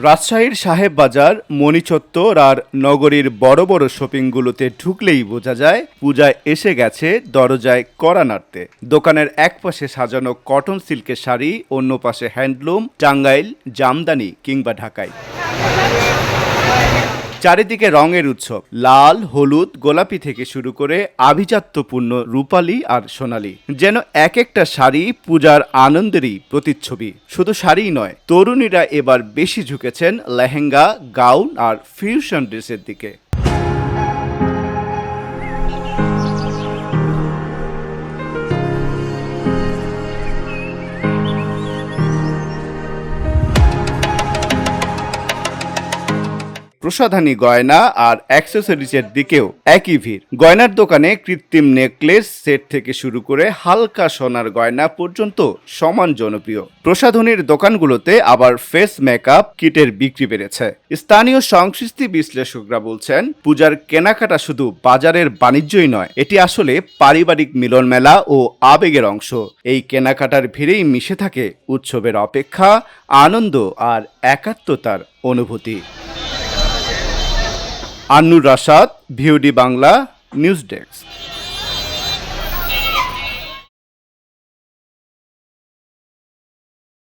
রাজশাহীর সাহেব বাজার, মণিচত্বর আর নগরীর বড় বড় শপিংগুলোতে ঢুকলেই বোঝা যায় পূজায় এসে গেছে দরজায় কড়া নাড়তে। দোকানের এক পাশে সাজানো কটন সিল্কের শাড়ি, অন্য পাশে হ্যান্ডলুম, টাঙ্গাইল, জামদানি কিংবা ঢাকাই। চারিদিকে রঙের উৎসব, লাল, হলুদ, গোলাপি থেকে শুরু করে আভিজাত্যপূর্ণ রূপালী আর সোনালী। যেন এক একটা শাড়ি পূজার আনন্দেরই প্রতিচ্ছবি। শুধু শাড়িই নয়, তরুণীরা এবার বেশি ঝুঁকেছেন লেহেঙ্গা, গাউন আর ফিউশন ড্রেসের দিকে। প্রসাধনী, গয়না আর অ্যাক্সেসরিজের দিকেও একই ভিড়। গয়নার দোকানে কৃত্রিম নেকলেস সেট থেকে শুরু করে হালকা সোনার গয়না পর্যন্ত সমান জনপ্রিয়। প্রসাধনীর দোকানগুলোতে আবার ফেস মেকআপ কিটের বিক্রি বেড়েছে। স্থানীয় সংস্কৃতি বিশ্লেষকরা বলছেন, পূজার কেনাকাটা শুধু বাজারের বাণিজ্যই নয়, এটি আসলে পারিবারিক মিলন মেলা ও আবেগের অংশ। এই কেনাকাটার ভিড়েই মিশে থাকে উৎসবের অপেক্ষা, আনন্দ আর একাত্মতার অনুভূতি। Annur Rashad, VOD Bangla, news desk.